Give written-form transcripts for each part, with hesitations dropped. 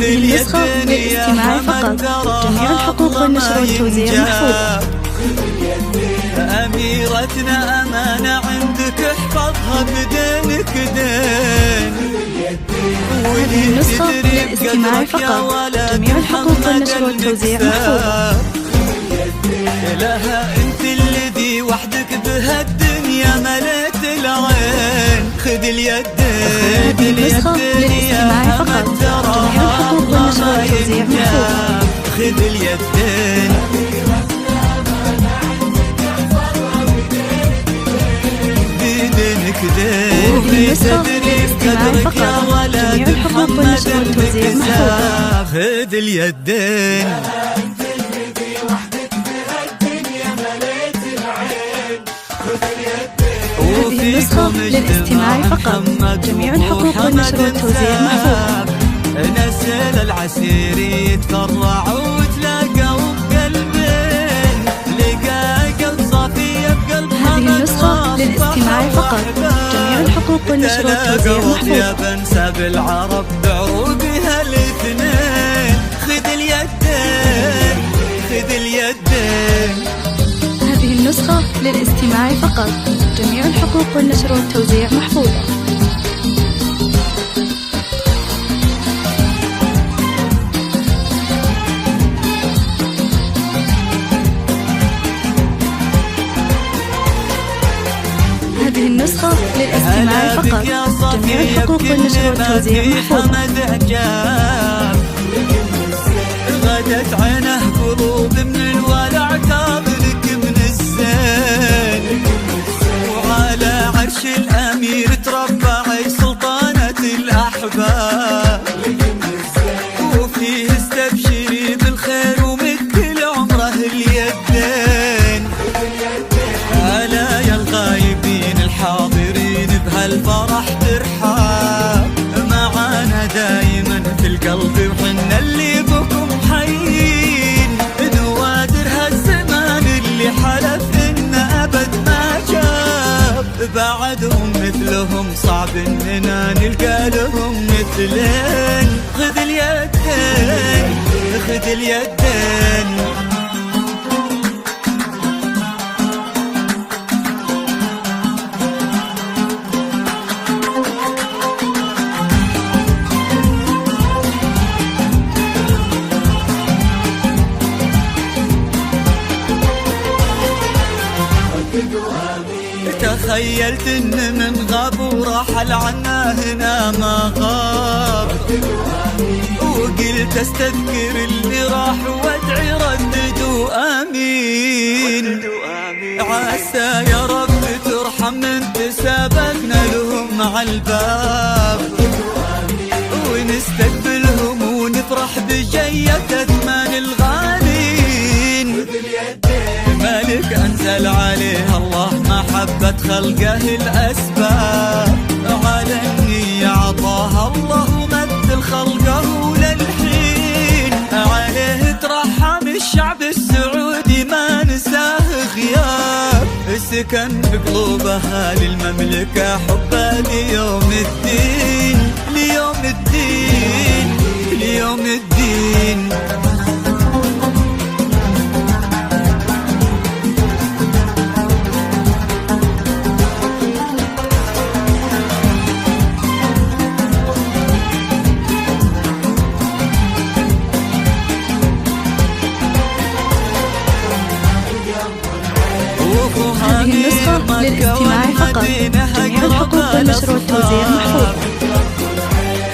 هذه النسخة للاستماع فقط. جميع الحقوق والنشر والتوزيع محفوظة. أميرتنا أمانة عندك احفظها بدينك دين. هذه النسخة للاستماع فقط. جميع الحقوق والنشر والتوزيع محفوظة. لها انت الذي وحدك بهالدنيا مليت العين. خذ اليدين. هذه النسخة للاستماع فقط. جميع الحقوق والنشر والتوزيع محفوظة. خذ اليدين. بدينك دين. هذه النسخة للاستماع فقط. جميع الحقوق والنشر والتوزيع محفوظة. خذ اليدين. هذه النسخة للاستماع فقط. جميع الحقوق والنشر والتوزيع محفوظة. نسل العسير يتفرع وتلاقوا بقلبين. لقى قلب صافية بقلب هذه النسخة للاستماع فقط. جميع الحقوق والنشر والتوزيع محفوظة. يا بنسى بالعرب بعروقها الاثنين. خذ اليدين. خذ اليدين. هذه النسخة للاستماع فقط. جميع الحقوق والنشر والتوزيع محفوظة. هذه النسخة للاستماع فقط. جميع الحقوق والنشر والتوزيع محفوظة. غدت عينه قلوب من الولع تابلك من الزين. وعلى عرش الأمير تربعي سلطانة الأحباب. وفيه استبشري بالخير ومثل عمره اليدين. ألا يا الغايبين الحاضرين بهالفرح ترحاب. معانا دايما في القلب وحنا اللي بكم حيين. نوادر هالزمان اللي حلف إنه أبد ما جاب. بعدهم مثلهم صعب إننا نلقى لهم مثلين. خذ اليدين. خذ اليدين. تخيلت ان من غاب ورحل عنا هنا ما غاب. وقلت استذكر اللي راح وادعي رددوا امين. عسى يا رب ترحم من تسابقنا لهم عالباب. ونستقبلهم ونفرح بجية اثمان الغالين. مالك أنزل عليه الله محبة خلقه الأسباب. على النية عطاها الله ومثل خلقه للحين. عليه ترحم الشعب السعودي ما نساه غياب. سكن بقلوب أهالي المملكة حبه ليوم الدين. ليوم الدين. ليوم الدين. هذه النسخة للاستماع فقط. جميع الحقوق والنشر والتوزيع محفوظة.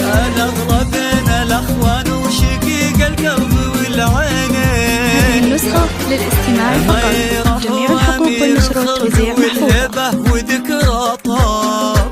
الأغربين الأخوان وشقيق القلب والعينين. هذه النسخة للاستماع فقط. جميع الحقوق والنشر والتوزيع محفوظة. وذكرى طاب.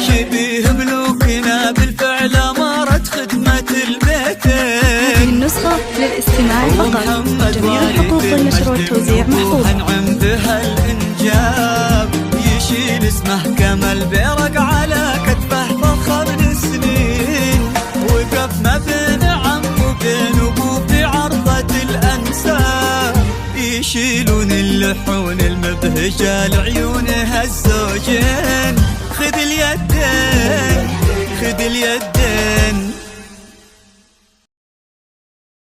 شبيه ملوكنا بالفعل أمارت خدمة البيتين. هذه النسخة للاستماع فقط. جميع الحقوق والنشر والتوزيع محفوظة. أنعم بها الإنجاب. يشيل اسمه كمال بيرق على كتفه فخر سنين. وقف ما بين عم وبين أبوه في عرضة الأنساب. يشيلون اللحون المبهجة لعيونها الزوجين. خذ اليدين. خذ اليدين.